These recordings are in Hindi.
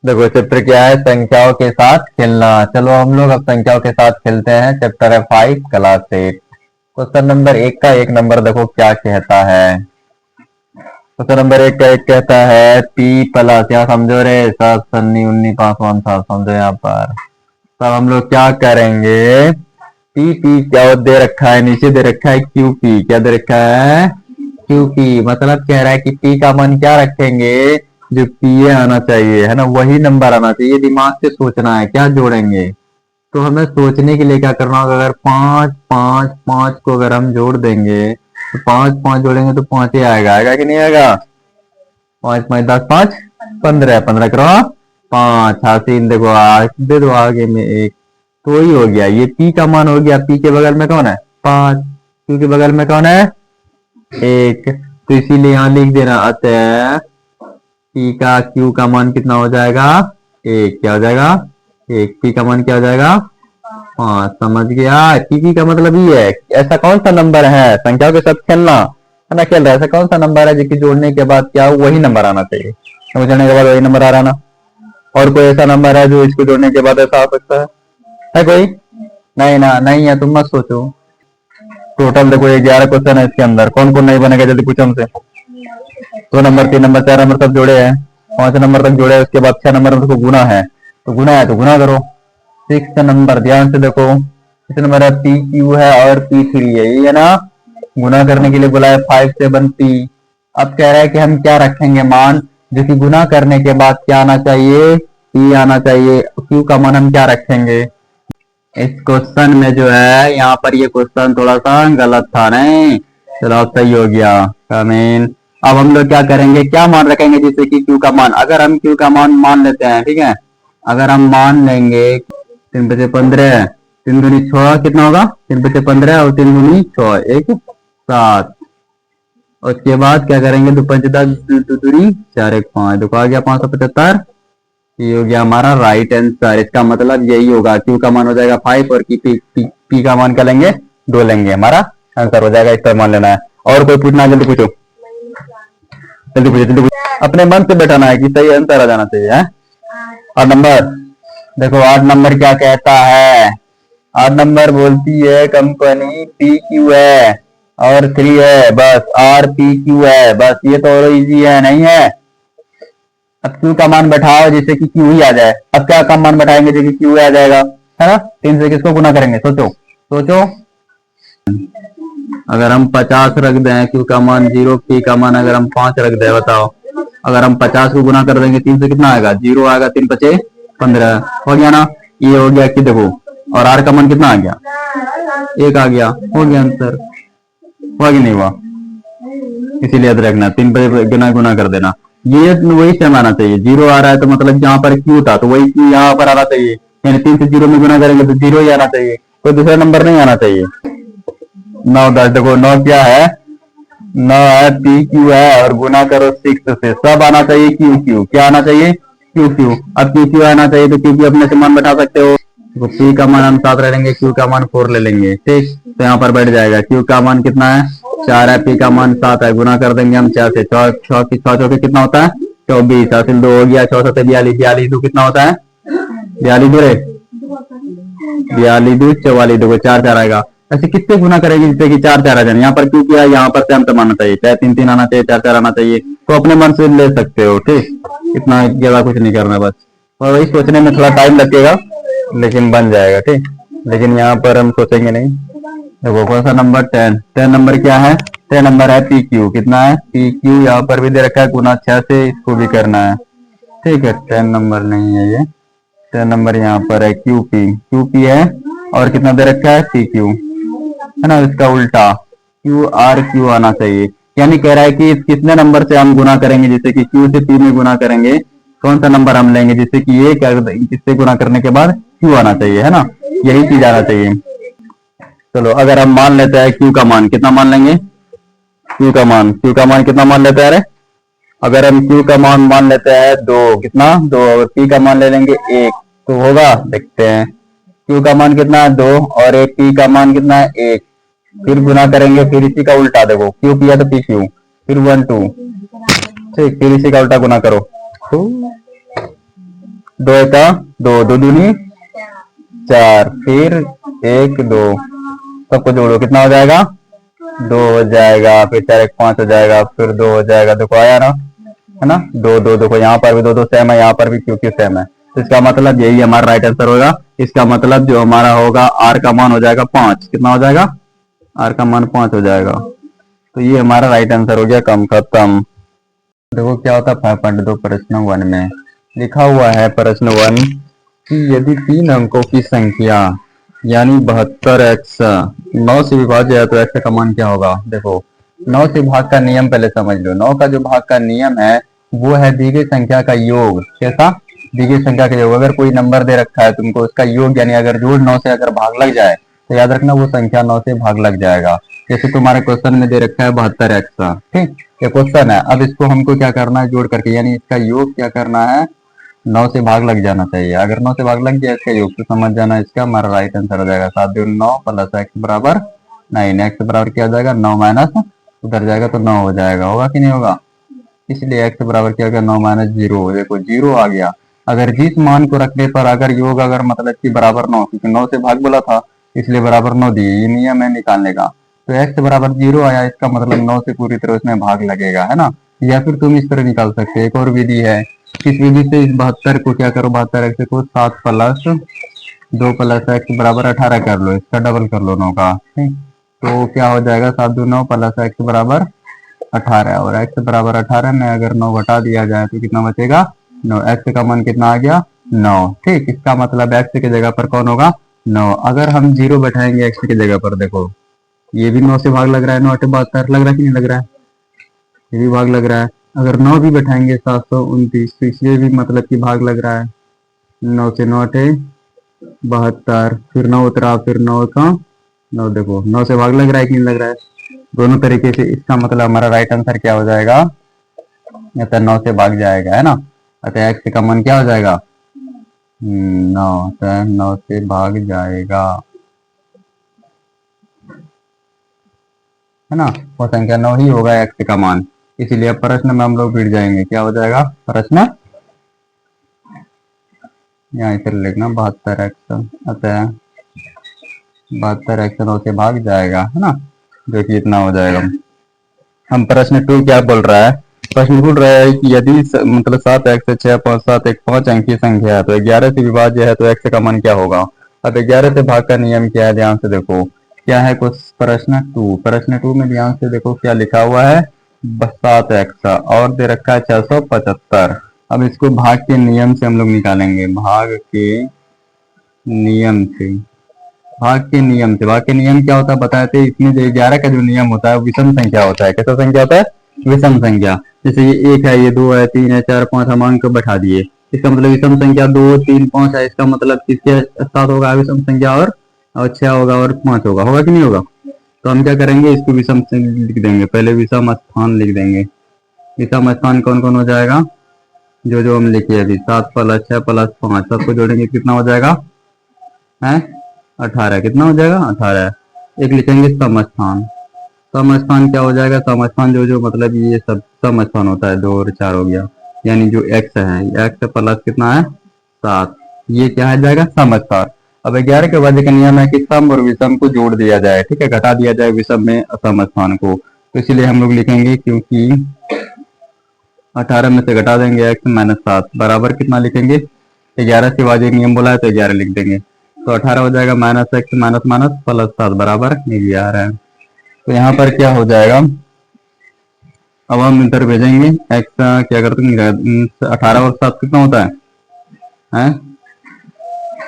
देखो चैप्टर क्या है, संख्याओं के साथ खेलना। चलो हम लोग अब संख्याओं के साथ खेलते हैं। चैप्टर है 5 क्लास 8। क्वेश्चन नंबर 1 का 1 नंबर देखो क्या कहता है। क्वेश्चन नंबर 1 का 1 कहता है पी प्लस, यहाँ समझो रे, सब सन्नी उन्नी पांच वन सात समझो यहाँ पर। तब हम लोग क्या करेंगे, पी पी क्या दे रखा है, नीचे दे रखा है क्यू पी, क्या दे रखा है क्यू पी। मतलब कह रहा है कि पी का मान क्या रखेंगे, जो पी ए आना चाहिए है ना, वही नंबर आना चाहिए। दिमाग से सोचना है क्या जोड़ेंगे। तो हमें सोचने के लिए क्या करना होगा, अगर पांच पांच पांच को अगर हम जोड़ देंगे तो पांच पांच जोड़ेंगे तो पांच ही आएगा, आएगा कि नहीं आएगा। पांच पांच 10 5 15, 15 करो 5 हासिल। देखो दे दो आगे में एक, तो वही हो गया, ये पी का मान हो गया। पी के बगल में कौन है 5, क्यू के बगल में कौन है 1। तो इसीलिए यहां लिख देना, अतः पी का क्यू का मान कितना हो जाएगा 1। क्या हो जाएगा 1। पी का मान क्या हो जाएगा 5। समझ गया। पी का मतलब ये है, ऐसा कौन सा नंबर है, संख्याओं के साथ खेलना है ना, खेल रहा है, ऐसा कौन सा नंबर है जिसके जोड़ने के बाद क्या वही नंबर आना चाहिए, जोड़ने के बाद वही नंबर आ रहा ना। और कोई ऐसा नंबर है जो इसको जोड़ने के बाद ऐसा आ सकता है कोई। नहीं ना, नहीं है, तुम मत सोचो। टोटल देखो 11 क्वेश्चन है इसके अंदर, कौन कौन नहीं बनेगा जल्दी पूछो हमसे। 2 नंबर 3 नंबर 4 नंबर तक जोड़े हैं, 5 नंबर तक जोड़े हैं, उसके बाद 6 नंबर में गुना है, तो गुना है तो गुना करो। 6 नंबर ध्यान से देखो, 6 नंबर है पी क्यू है और पी थ्री है, ये है ना। गुना करने के लिए बोला है 5 7 पी। अब कह रहा है कि हम क्या रखेंगे मान, जो कि गुना करने के बाद क्या आना चाहिए, पी आना चाहिए। क्यू का मान हम क्या रखेंगे। इस क्वेश्चन में जो है यहाँ पर, ये क्वेश्चन थोड़ा सा गलत था नहीं, चलो अब सही हो गया कमीन। अब हम लोग क्या करेंगे, क्या मान रखेंगे जिससे कि क्यू का मान, अगर हम क्यू का मान लेते हैं, ठीक है, अगर हम मान लेंगे 3 बचे 15, 3 दूनी 6 कितना होगा, 3 बचे 15 और 3 दूनी 6 1 7। उसके बाद क्या करेंगे, 2 5 10 2 दूनी 4 1 5, देखो आ गया 575। ये हो गया हमारा राइट आंसर। इसका मतलब यही होगा, क्यू का मान हो जाएगा 5 और पी का मान क्या लेंगे 2 लेंगे, हमारा आंसर हो जाएगा। इस पर मान लेना है। और कोई पूछना है जल्दी पूछो, जल्दी पूछो जल्दी पूछो, अपने मन से बैठाना है कि सही आंसर आ जाना चाहिए है। 8 नंबर देखो, 8 नंबर क्या कहता है, 8 नंबर बोलती है कंपनी पी क्यू है और 3 है, बस आर पी क्यू है, बस ये तो और इजी है नहीं है। अब क्यू का मान बैठाओ जिससे कि क्यू ही आ जाए। अब क्या का मान बैठाएंगे जो कि क्यू आ जाएगा, है ना। 3 से किसको गुना करेंगे, सोचो सोचो। अगर हम 50 रख दें, क्यू का मान 0, पी का मान अगर हम 5 रख दें, बताओ अगर हम 50 को गुना कर देंगे 3 से कितना आएगा 0 आएगा, 3 5 15 हो गया ना। ये हो गया कि देखो, और आर का मान कितना आ गया 1 आ गया, हो गया आंसर। हुआ कि नहीं हुआ, इसीलिए याद रखना 3 पे गुना गुना कर देना। ये वही सेम आना चाहिए, 0 आ रहा है तो मतलब जहां पर क्यू था तो वही क्यू यहाँ पर आना चाहिए, यानी 3 से 0 में गुना करेंगे तो 0 ही आना चाहिए, कोई दूसरा नंबर नहीं आना चाहिए। 9 10 देखो 9 क्या है, 9 है पी क्यू है और गुना करो 6 से, सब आना चाहिए क्यू क्यू, क्या आना चाहिए क्यू क्यू। अब क्यू क्यू आना चाहिए तो क्यू क्यू अपने से मान बैठा सकते हो, तो पी का मान हम 7 ले लेंगे, क्यू का मान 4 ले लेंगे, ठीक। तो यहाँ पर बैठ जाएगा, क्यू का मान कितना है 4 है, पी का मान 7 है, गुना कर देंगे हम 4 से, 6 की 6 चौके कितना होता है 24, हासिल 2 हो गया, 6 7 42, 42 2 कितना होता है 42 2 42 2 44, देखो 4 4 आएगा। ऐसे कितने गुना करेंगे जिससे कि 4 4 आ जाए, यहाँ पर क्यों किया, यहाँ पर सेम सेम आना चाहिए, चाहे 3 3 आना चाहिए 4 4 आना चाहिए, तो अपने मन से ले सकते हो, ठीक। इतना ज्यादा कुछ नहीं करना बस, और वही सोचने में थोड़ा टाइम लगेगा लेकिन बन जाएगा, ठीक। लेकिन यहाँ पर हम सोचेंगे नहीं। देखो कौन सा नंबर 10, 10 नंबर क्या है, 10 नंबर है पी क्यू, कितना है पी क्यू, यहाँ पर भी दे रखा है गुना 6 से, इसको भी करना है, ठीक है। 10 नंबर नहीं है ये, 10 नंबर यहाँ पर है क्यू पी है, और कितना दे रखा है पी क्यू, है ना, इसका उल्टा क्यू आर क्यू आना चाहिए। यानी कह रहा है कि कितने नंबर से हम गुना करेंगे, जैसे कि क्यू से पी में गुना करेंगे, कौन सा नंबर हम लेंगे जिससे कि ये किससे गुना करने के बाद क्यू आना चाहिए, है ना, यही चीज आना चाहिए। चलो अगर हम मान लेते हैं क्यू का मान कितना मान लेंगे, क्यू का मान कितना मान लेते हैं, अरे अगर हम क्यू का मान लेते हैं 2, कितना 2, और पी का मान ले लेंगे 1, तो होगा, देखते हैं। क्यू का मान कितना है 2 और एक पी का मान कितना है 1, फिर गुना करेंगे, फिर इसी का उल्टा, देखो क्यू पी है तो पी क्यू, फिर 1 2, ठीक, फिर इसी का उल्टा गुना करो, 2 दो एका दो, दो दूनी 4, फिर 1 2, सबको जोड़ो कितना हो जाएगा 2 हो जाएगा, फिर 4 1 5 हो जाएगा, फिर 2 हो जाएगा। देखो आया ना, है ना, 2 2, देखो यहाँ पर भी 2 2 सेम है, यहाँ पर भी क्योंकि सेम है, तो इसका मतलब यही हमारा राइट आंसर होगा। इसका मतलब जो हमारा होगा आर का मान हो जाएगा 5, कितना हो जाएगा आर का मान 5 हो जाएगा। तो ये हमारा राइट आंसर हो गया, कम खत्म। देखो क्या होता है 5.2 प्रश्न 1 में लिखा हुआ है, प्रश्न 1 कि यदि 3 अंकों की संख्या यानी 72x 9 से विभाज्य है तो x का मान क्या होगा। देखो 9 से भाग का नियम पहले समझ लो। 9 का जो भाग का नियम है वो है दी गई संख्या का योग। कैसा, दी गई संख्या का योग। अगर कोई नंबर दे रखा है तुमको, उसका योग यानी अगर जोड़ 9 से अगर भाग लग जाए तो याद रखना वो संख्या 9 से भाग लग जाएगा। जैसे तुम्हारे क्वेश्चन में दे रखा है 72x, ठीक, ये क्वेश्चन है। अब इसको हमको क्या करना है, जोड़ करके, यानी इसका योग क्या करना है 9 से भाग लग जाना चाहिए। अगर 9 से भाग लग गया इसका योग तो समझ जाना इसका हमारा राइट आंसर हो जाएगा 7 दूनी 9 प्लस एक्स बराबर 9। एक्स बराबर क्या हो जाएगा 9 माइनस उधर जाएगा तो 9 हो जाएगा, होगा कि नहीं होगा। इसलिए एक्स बराबर क्या हो गया 9 माइनस 0। देखो 0 आ गया। अगर जिस मान को रखने पर अगर योग अगर मतलब कि बराबर 9, क्योंकि 9 से भाग बोला था इसलिए बराबर 9 दिए, ये नियम है निकालने का। तो एक्स बराबर 0 आया, इसका मतलब 9 से पूरी तरह उसमें भाग लगेगा, है ना। या फिर तुम इस तरह निकाल सकते हो, एक और विधि है। इस विधि से इस 72 को क्या करो, 72 एक्स को 7 प्लस 2 प्लस एक्स बराबर 18 कर लो, इसका डबल कर लो 9 का, ठीक। तो क्या हो जाएगा 7 2 9 प्लस एक्स बराबर 18, और x बराबर 18 में अगर 9 घटा दिया जाए तो कितना बचेगा 9। x का मान कितना आ गया 9, ठीक। इसका मतलब x की जगह पर कौन होगा 9। अगर हम 0 बैठाएंगे x की जगह पर, देखो ये भी 9 से भाग लग रहा है, 9 72 लग रहा है कि नहीं लग रहा है, ये भी भाग लग रहा है। अगर 9 भी बैठाएंगे 729 तो इसलिए भी मतलब कि भाग लग रहा है। 9 से 9 72, फिर 9 उतरा, फिर 9 का 9, देखो 9 से भाग लग रहा है कि नहीं लग रहा है, दोनों तरीके से। इसका मतलब हमारा राइट आंसर क्या हो जाएगा, अतः 9 से भाग जाएगा, है ना। अतः एक्स का मान क्या हो जाएगा 9, अतः 9 से भाग जाएगा, है ना। वो संख्या 9 ही होगा एक्स का मान। इसीलिए अब प्रश्न में हम लोग भिड़ जाएंगे, क्या हो जाएगा प्रश्न, यहाँ इसे लिखना 72 एक्स, अतः 72 एक्स 9 से भाग जाएगा, है ना, जो कि इतना हो जाएगा। हम प्रश्न 2 क्या बोल रहा है, प्रश्न बोल रहा है कि यदि मतलब 7 एक्स 6 5 7 एक 5 अंक की संख्या है तो 11 से विभाज्य है तो एक्स का मान क्या होगा। अब 11 से भाग का नियम क्या है, ध्यान से देखो क्या है कुछ। प्रश्न 2, प्रश्न 2 में ध्यान से देखो क्या लिखा हुआ है 7 एक्स और दे रखा है 675। अब इसको भाग के नियम से हम लोग निकालेंगे, भाग के नियम से। भाग के नियम से, भाग के नियम क्या होता है बताए थे, इसमें जो 11 का जो नियम होता है विषम संख्या होता है। कैसा संख्या होता है, विषम संख्या। जैसे ये 1 है, ये 2 है, 3 है, 4 5 हम अंक बैठा दिए, इसका मतलब विषम संख्या 2 3 5 है, इसका मतलब किसके साथ होगा विषम संख्या, और 6 होगा और 5 होगा, होगा कि नहीं होगा। तो हम क्या करेंगे, इसको विषम लिख देंगे, पहले विषम स्थान लिख देंगे। विषम स्थान कौन कौन हो जाएगा, जो जो हम लिखे अभी 7 प्लस 6 प्लस 5 सबको जोड़ेंगे कितना हो जाएगा है 18, कितना हो जाएगा 18। एक लिखेंगे समस्थान, समस्थान क्या हो जाएगा, समस्थान जो जो मतलब ये सब समस्थान होता है, 2 और 4 हो गया, यानी जो x है x प्लस कितना है 7, ये क्या है जाएगा समस्थान। अब 11 के बाद का नियम है कि सम और विषम को जोड़ दिया जाए, ठीक है, घटा दिया जाए विषम में समस्थान को। तो इसीलिए हम लोग लिखेंगे क्योंकि 18 में से घटा देंगे x माइनस 7 बराबर कितना लिखेंगे 11 से बाद नियम बोला है तो 11 लिख देंगे, तो 18 हो जाएगा minus x minus minus plus 7 बराबर 11। तो यहाँ पर क्या हो जाएगा, अब हम इधर भेजेंगे एक्स क्या करते हैं 18 और 7 कितना होता है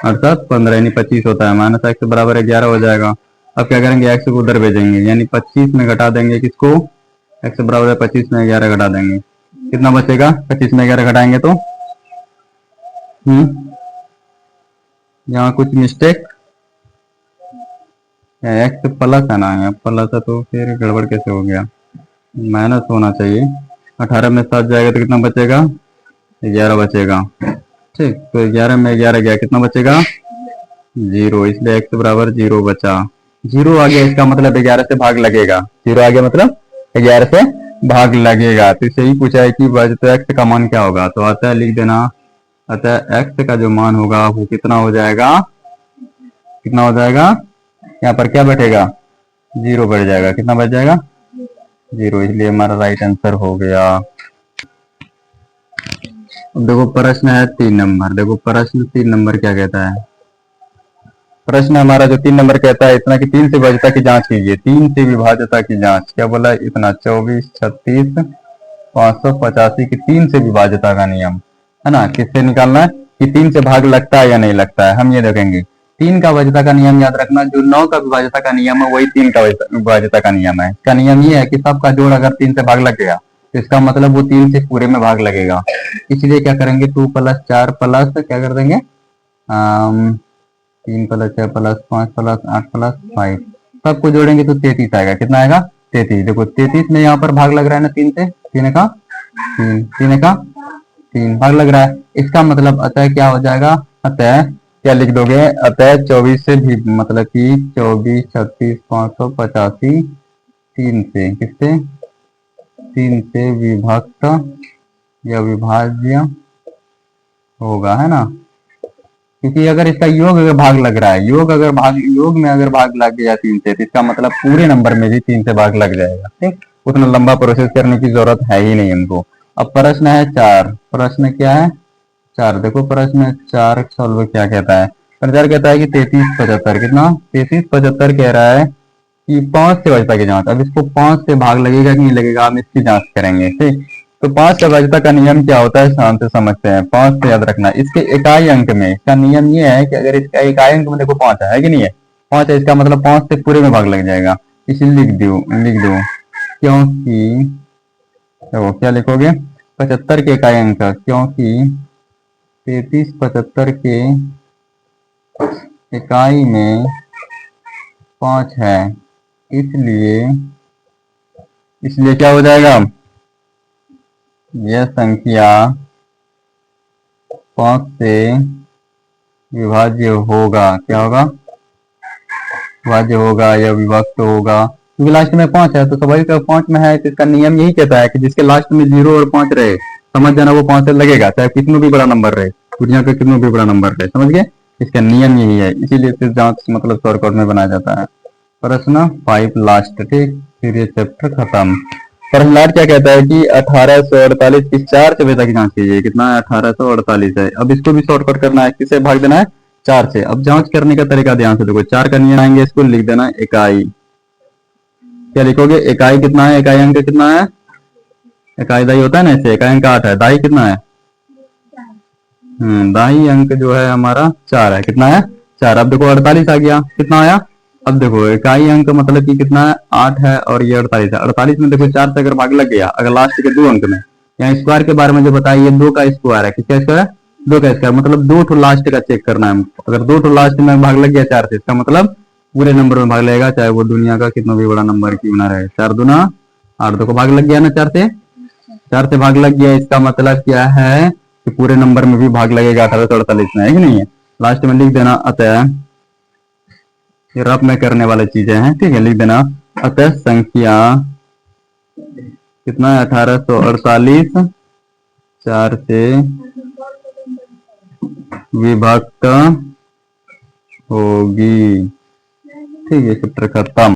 अर्थात 15 यानी 25 होता है, माइनस एक्स बराबर 11 हो जाएगा। अब क्या करेंगे एक्स को उधर भेजेंगे, यानी 25 में घटा देंगे किसको, एक्स बराबर 25 में 11 घटा देंगे, कितना बचेगा 25 में 11 घटाएंगे तो यहाँ कुछ मिस्टेक, एक्स प्लस है ना, यहाँ प्लस है तो फिर गड़बड़ कैसे हो गया, माइनस होना चाहिए। 18 में 7 जाएगा तो कितना बचेगा 11 बचेगा, ठीक। तो 11 में 11 गया कितना बचेगा 0, इसलिए एक्स बराबर 0 बचा। 0 आ गया इसका मतलब 11 से भाग लगेगा, 0 आ गया मतलब 11 से भाग लगेगा। तो इसे ही पूछा है कि तो एक्स का मान क्या होगा, तो आता है लिख देना अतः x का जो मान होगा वो कितना हो जाएगा, कितना हो जाएगा, यहाँ पर क्या बैठेगा, 0 बैठ जाएगा। कितना बैठ जाएगा, 0, इसलिए हमारा राइट आंसर हो गया। अब देखो प्रश्न है 3 नंबर। देखो प्रश्न 3 नंबर क्या कहता है। प्रश्न हमारा जो 3 नंबर कहता है इतना कि 3 से विभाज्यता की जांच कीजिए। 3 से विभाज्यता की जांच क्या बोला है, इतना 24, 36, 585 की 3 से विभाज्यता का नियम है ना। किससे निकालना है कि 3 से भाग लगता है या नहीं लगता है, हम ये देखेंगे। 3 का विभाज्यता का नियम याद रखना, जो 9 का विभाज्यता का नियम है वही 3 का विभाज्यता का नियम है। इसका नियम ये है कि सबका जोड़ अगर 3 से भाग लग गया तो इसका मतलब वो 3 से पूरे में भाग लगेगा। इसलिए क्या करेंगे, 2 प्लस 4 प्लस क्या कर देंगे, 3 प्लस 4 प्लस 5 प्लस 8 प्लस 5, सबको जोड़ेंगे तो 33 आएगा। कितना आएगा, 33। देखो 33 में यहाँ पर भाग लग रहा है ना 3 से, 3 का 3, 3 का 3 भाग लग रहा है। इसका मतलब अतः क्या हो जाएगा, अतः क्या लिख दोगे, अतः 24 से भी मतलब कि 24, 36, 585 3 से, किससे, 3 से विभक्त या विभाज्य होगा, है ना। क्योंकि अगर इसका योग अगर भाग लग रहा है, योग में अगर भाग लग गया 3 से तो इसका मतलब पूरे नंबर में भी 3 से भाग लग जाएगा। ठीक, उतना लंबा प्रोसेस करने की जरूरत है ही नहीं हमको। अब प्रश्न है 4। प्रश्न क्या है, 4। देखो प्रश्न 4 सॉल्व क्या कहता है। प्रश्न 4 कहता है कि 33, 75, कितना, 33, 75 कह रहा है कि 5 से विभाज्यता की जांच। अब इसको 5 से भाग लगेगा कि नहीं लगेगा, हम इसकी जांच करेंगे। ठीक, तो 5 से विभाज्यता का नियम क्या होता है, शांत से समझते हैं। 5 से याद रखना, इसके इकाई अंक में इसका नियम ये है कि अगर इसका इकाई अंक में देखो 5 है कि नहीं है, 5 है, इसका मतलब 5 से पूरे में भाग लग जाएगा। इसे लिख दो क्योंकि, तो क्या लिखोगे, 75 के इकाई अंक, क्योंकि 33, 75 के इकाई में 5 है, इसलिए क्या हो जाएगा, यह संख्या 5 से विभाज्य होगा। क्या होगा, विभाज्य होगा या विभक्त होगा, क्योंकि लास्ट में 5 है तो स्वाभाविक 5 में है। तो इसका नियम यही कहता है कि जिसके लास्ट में 0 और 5 रहे, समझ जाना वो 5 से लगेगा, चाहे कितना भी बड़ा नंबर रहे, दुनिया पे कितना भी बड़ा नंबर रहे, समझ गए। इसका नियम यही है, इसीलिए इसे जांच मतलब शॉर्टकट में बनाया जाता है। प्रश्न 5 लास्ट। ठीक, फिर ये चैप्टर खत्म। प्रश्न लास्ट क्या कहता है कि 1848 की 4 से विभाज्यता की जांच कीजिए। कितना है, 1848 है। अब इसको भी शॉर्टकट करना है, किसे भाग देना है, 4 से। अब जांच करने का तरीका ध्यान से देखो, 4 का नियम आएंगे, इसको लिख देना इकाई। क्या लिखोगे, इकाई कितना है, इकाई अंक कितना है, इकाई दाई होता है ना, इसे इकाई अंक 8 है, दाई कितना है, दाई अंक जो है हमारा 4 है। कितना है, 4। अब देखो 48 आ गया, कितना आया, अब देखो इकाई अंक मतलब कि कितना है, 8 है और ये 48 है। 48 में देखो 4 से अगर भाग लग गया, अगर लास्ट के 2 अंक में, यहाँ स्क्वायर के बारे में जो बताया, ये 2 का स्क्वायर है। किसका स्क्वायर है, 2 का स्क्वायर, मतलब 2 ठो लास्ट का चेक करना है हमको। अगर 2 ठो लास्ट में भाग लग गया 4 से, इसका मतलब पूरे नंबर में भाग लगेगा, चाहे वो दुनिया का कितना भी बड़ा नंबर क्यों ना रहे। 4 दूना 8, देखो भाग लग गया ना 4 से, 4 से भाग लग गया, इसका मतलब क्या है कि पूरे नंबर में भी भाग लगेगा 1848 में, है कि नहीं है। लास्ट में लिख देना अतः, ये रफ में करने वाली चीजें हैं, ठीक है, लिख देना अतः संख्या कितना है, 1848 4 से विभक्त होगी। ठीक है, चैप्टर खत्म।